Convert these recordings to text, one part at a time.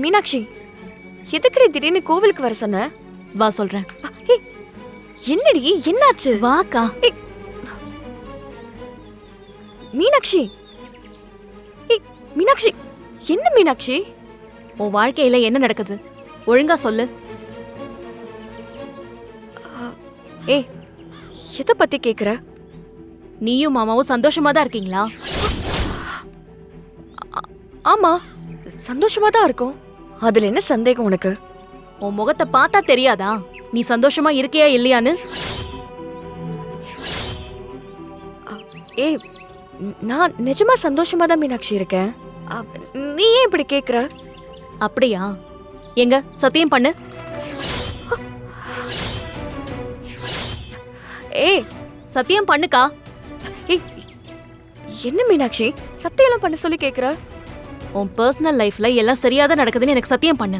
மீனாட்சி, எதுக்குடி திடீர்னு கோவிலுக்கு வர சொன்ன? வா சொல்றேன். ஏய், என்னடி என்னாச்சு? வாக்கா. மீனாட்சி, மீனாட்சி, என்ன மீனாட்சி? உன் வாழ்க்கையில என்ன நடக்குது ஒழுங்கா சொல்லு. ஏய், எதை பத்தி கேக்குற? நீயும் மாமாவும் சந்தோஷமா தான் இருக்கீங்களா? ஆமா, சந்தோஷமா தான் இருக்கும். அதுல என்ன சந்தேகம் உனக்கு? உன் முகத்தை பார்த்தா தெரியாதா நீ சந்தோஷமா இருக்கியா இல்லையான்னு? ஏய், நான் நிஜமா சந்தோஷமா தான் மீனாட்சி இருக்கேன். நீ ஏன் இப்படி கேக்குற? அப்படியா? எங்க சத்தியம் பண்ணு. ஏய், சத்தியம் பண்ணுக்கா. ஏய், என்ன மீனாட்சி சத்தியெல்லாம் பண்ண சொல்லி கேக்குற? உன் பர்சனல் லைஃப்ல எல்லாம் சரியாதான் நடக்குதுன்னு எனக்கு சத்தியம் பண்ணு.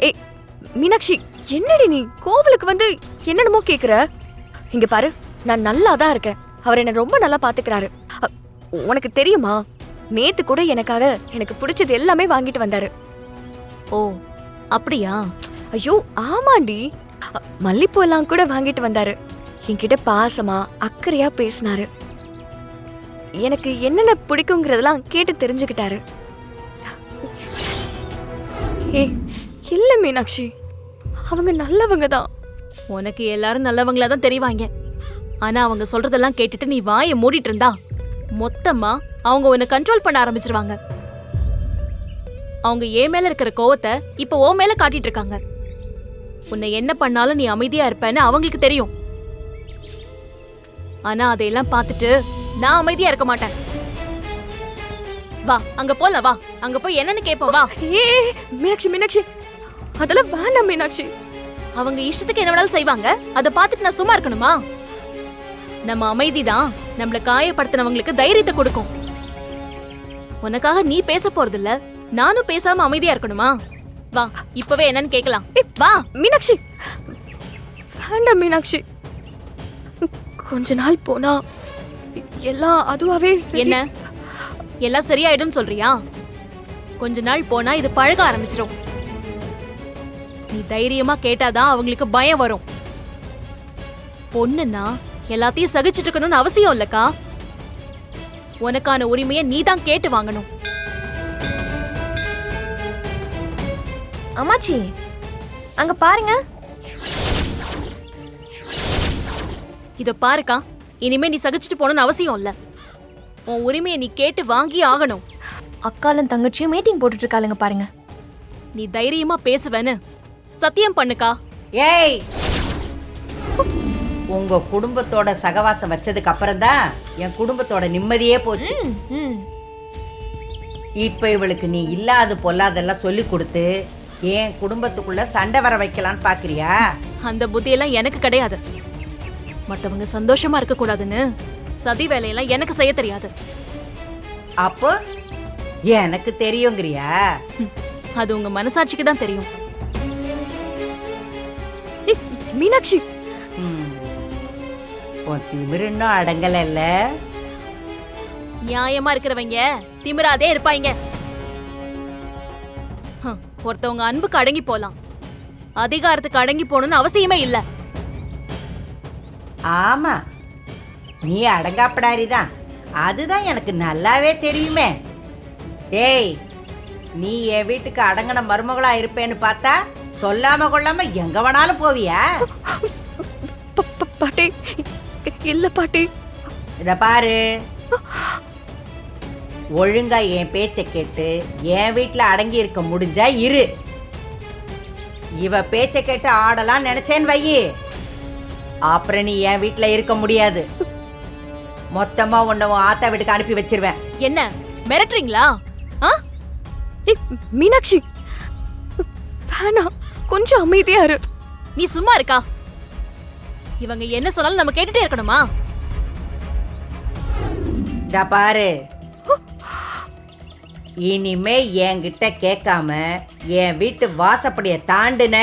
ஏய் மீனாட்சி, என்னடி நீ கோவிலுக்கு வந்து என்னென்னமோ கேக்குற? இங்க பாரு, நான் நல்லா தான் இருக்கேன். அவர் என்ன ரொம்ப நல்லா பாத்துக்கிறாரு. உனக்கு தெரியுமா, நேத்து கூட எனக்காக எனக்கு பிடிச்சது எல்லாமே வாங்கிட்டு வந்தாரு. ஓ அப்படியா? ஐயோ ஆமாண்டி, மல்லிப்பூ எல்லாம் கூட வாங்கிட்டு வந்தாரு. என்கிட்ட பாசமா அக்கறையா பேசினாரு. எனக்கு என்னென்ன பிடிக்குங்கிறதெல்லாம் கேட்டு தெரிஞ்சுக்கிட்டாரு. ஏய் இல்ல மீனாட்சி, அவங்க நல்லவங்க தான். உனக்கு எல்லாரும் நல்லவங்களா தான் தெரிவாங்க. ஆனா அவங்க சொல்றதெல்லாம் கேட்டுட்டு நீ வாயை மூடிட்டு இருந்தா மொத்தமா அவங்க உன்னை கண்ட்ரோல் பண்ண ஆரம்பிச்சிருவாங்க. அவங்க ஏன் மேல இருக்கிற கோவத்தை இப்ப ஓ மேல காட்டிட்டு இருக்காங்க. உன்னை என்ன பண்ணாலும் நீ அமைதியா இருப்பேன்னு அவங்களுக்கு தெரியும். ஆனா அதையெல்லாம் பார்த்துட்டு நான் அமைதியா இருக்க மாட்டேன். வா அங்க போலாம், வா அங்க போய் என்னன்னு கேப்போம் வா. ஏ மீனாட்சி, மீனாட்சி அதெல்லாம் வேண்டாம் மீனாட்சி. அவங்க இஷ்டத்துக்கு என்ன வேணாலும் செய்வாங்க. அதை பார்த்துட்டு நான் சும்மா இருக்கணுமா? நம்ம அமைதிதான் நம்மள காயப்படுத்தினவங்களுக்கு தைரியத்தை கொடுக்கும். உனக்காக நீ பேச போறது இல்ல, நானும் பேசாம அமைதியா இருக்கணுமா? வா இப்பவே என்னன்னு கேக்கலாம். வா மீனாட்சி, வேண்டாம் மீனாட்சி. கொஞ்ச நாள் போனா எல்லாம் அதுவாவே என்ன எல்லாம் சரியாயிடும் சொல்றியா? கொஞ்ச நாள் போனா இது பழக ஆரம்பிச்சிடும். நீ தைரியமா கேட்டாதான் அவங்களுக்கு பயம் வரும். பொண்ணுன்னா எல்லாத்தையும் சகிச்சுட்டு இருக்கணும்னு அவசியம் இல்லக்கா. உனக்கான உரிமையை நீ தான் கேட்டு வாங்கணும். அம்மாச்சி அங்க பாருங்க. இத பாருக்கா, இனிமே நீ சகிச்சுட்டு போகணும்னு அவசியம் இல்ல. உன் உரிமையை நீ கேட்டு வாங்கி ஆகணும். அக்காலும் தங்கச்சியும் மீட்டிங் போட்டுட்டு இருக்காளுங்க பாருங்க. நீ தைரியமா பேசுவேன்னு சத்தியம் பண்ணுக்கா. ஏய், உங்க குடும்பத்தோட சகவாசம் வச்சதுக்கு அப்புறம் தான் என் குடும்பத்தோட நிம்மதியே போச்சு. இப்ப இவளுக்கு நீ இல்லாது பொல்லாதெல்லாம் சொல்லி கொடுத்து என் குடும்பத்துக்குள்ள சண்டை வர வைக்கலான்னு பாக்குறியா? அந்த புத்தியெல்லாம் எனக்கு கிடையாது. மத்தவங்க சந்தோஷமா இருக்க கூடாதுன்னு சதி வேலையெல்லாம் எனக்கு செய்ய தெரியாது. அப்போ எனக்கு தெரியுங்கிறியா? அது உங்க மனசாட்சிக்கு தான் தெரியும். மீனாட்சி, உன் திமிரு இன்னும் அடங்கல. நியாயமா இருக்கிறவங்க திமிராதே இருப்பாங்க. ஒருத்தவங்க அன்புக்கு அடங்கி போலாம், அதிகாரத்துக்கு அடங்கி போகணும்னு அவசியமே இல்ல. ஆமா, நீ அடங்காப்படாரிதான். அதுதான் எனக்கு நல்லாவே தெரியுமே. ஏய், நீ என் வீட்டுக்கு அடங்கின மருமகளா இருப்பேன்னு பார்த்தா சொல்லாம கொள்ளாம எங்க வேணாலும் போவியா? பாட்டி இல்ல பாட்டி. இத பாரு, ஒழுங்கா என் பேச்ச கேட்டு என் வீட்டுல அடங்கி இருக்க முடிஞ்சா இரு. இவ பேச்ச கேட்டு ஆடலாம் நினைச்சேன்னு வையி, அப்புறம் நீ என் வீட்டுல இருக்க முடியாது. மொத்தமா உன்னை ஆத்தா வீட்டுக்கு அனுப்பி வச்சிருவேன். என்ன மிரட்டுறீங்களா? மீனாட்சி வேணாம், கொஞ்சம் அமைதியா இரு. நீ சும்மா இருக்கா? இவங்க என்ன சொன்னாலும் நம்ம கேட்டுட்டே இருக்கணுமா? இத பாரு, இனிமே என்கிட்ட கேட்காம என் வீட்டு வாசப்படிய தாண்டுன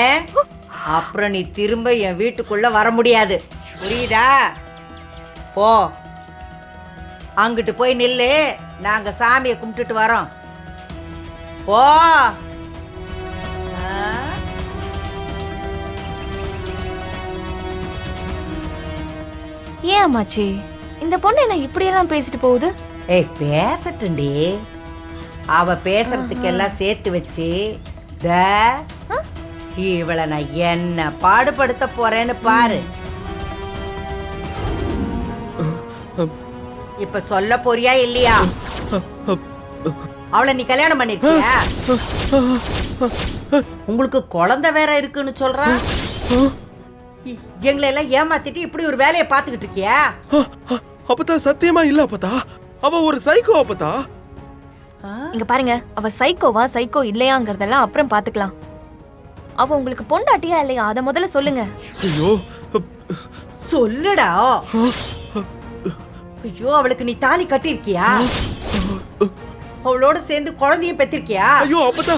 அப்புறம் நீ திரும்ப என் வீட்டுக்குள்ள வர முடியாது. புரியுதா? போ, அங்கிட்டு போய் நில்லு, நாங்க சாமியை கும்பிட்டுட்டு வரோம். போ. ஆ? ஏன் அம்மாச்சி இந்த பொண்ணு என்ன இப்படியெல்லாம் பேசிட்டு போகுது? ஏய் பேசட்டுண்டி. அவ பேசுறதுக்கெல்லாம் சேர்த்து வச்சு இவளை நான் என்ன பாடுபடுத்த போறேன்னு பாரு. இப்ப சொல்ல போறியா இல்லையா? அவளை நீ கல்யாணம் பண்ணிருக்கியா? உங்களுக்கு குழந்தை வேற இருக்குன்னு சொல்றா. எங்களை எல்லாம் ஏமாத்திட்டு இப்படி ஒரு வேலையை பார்த்துக்கிட்டு இருக்கியா? அப்பதா சத்தியமா இல்ல அப்பதா. அவ ஒரு சைக்கோ அப்பதா. இங்க பாருங்க, அவ சைக்கோவா சைக்கோ இல்லையாங்கறதெல்லாம் அப்புறம் பாத்துக்கலாம். அவ உங்களுக்கு பொண்டாட்டியா இல்லையா அத முதல்ல சொல்லுங்க. ஐயோ சொல்லுடா. ஐயோ அவளுக்கு நீ தாலி கட்டிருக்கியா? அவளோட சேர்ந்து குழந்தையும் பெற்றிருக்கியா? ஐயோ அப்பதா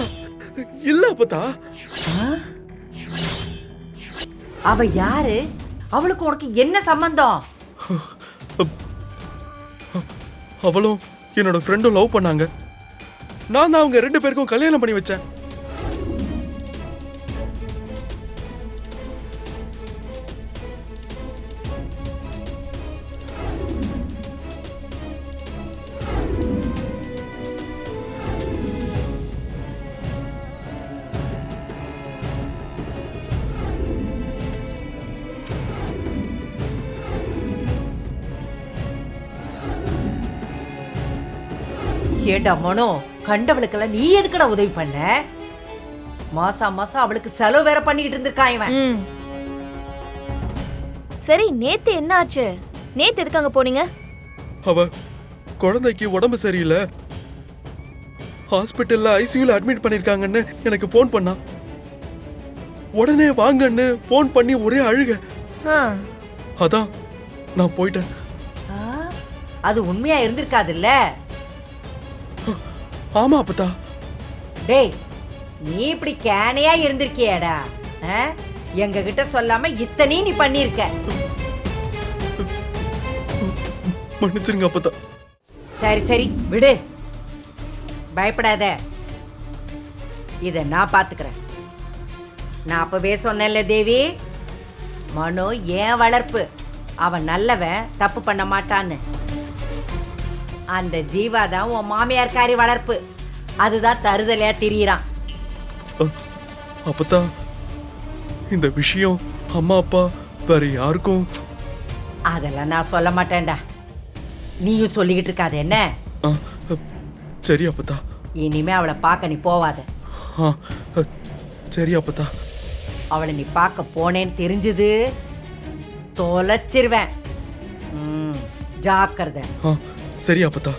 இல்ல அப்பதா. அவ யாரு? அவளுக்கு உனக்கு என்ன சம்பந்தம்? அவளும் என்னோட ஃப்ரெண்டும் லவ் பண்ணாங்க. நான் தான் அவங்க 2 பேருக்கும் கல்யாணம் பண்ணி வச்சேன். ஏண்டா மனோ, கண்டவளுக்கெல்லாம் நீ எதுக்குடா உதவி பண்ண? மாசம் மாசம் அவளுக்கு செலவு வேற பண்ணிக்கிட்டு இருந்திருக்கான் இவன். சரி, நேத்து என்ன ஆச்சு? நேத்து எதுக்கு அங்க போனீங்க? அவ குழந்தைக்கு உடம்பு சரியில்லை, ஹாஸ்பிட்டல்ல ஐசியூல அட்மிட் பண்ணிருக்காங்கன்னு எனக்கு ஃபோன் பண்ணா. உடனே வாங்கன்னு ஃபோன் பண்ணி ஒரே அழுக. அதான் நான் போயிட்டேன். அது உண்மையா இருந்திருக்காதுல்ல? ஆமா அப்பதா. டேய், நீ இப்படி கேனையா இருந்திருக்கியேடா. எங்க கிட்ட சொல்லாம இத்தனையும் நீ பண்ணிருக்க. மன்னிச்சிருங்க அப்பதா. சரி சரி விடு, பயப்படாத. இத நான் பாத்துக்கிறேன். நான் அப்பவே சொன்னேன்ல தேவி, மனோ ஏன் வளர்ப்பு, அவன் நல்லவன், தப்பு பண்ண மாட்டான்னு. அந்த ஜீவா தான் உன் மாமியார்காரி வளர்ப்பு, அதுதான் தருதலையா திரியறான். அப்பதா இந்த விஷயம் அம்மா அப்பா வேற யாருக்கும்? அதெல்லாம் நான் சொல்ல மாட்டேன்டா. நீயும் சொல்லிக்கிட்டு இருக்காது என்ன? சரி அப்பதா. இனிமே அவளை பார்க்க நீ போவாத. சரி அப்பதா. அவளை நீ பார்க்க போனேன்னு தெரிஞ்சது தொலைச்சிருவேன். ஜாக்கிரதை. சரி அப்பதா.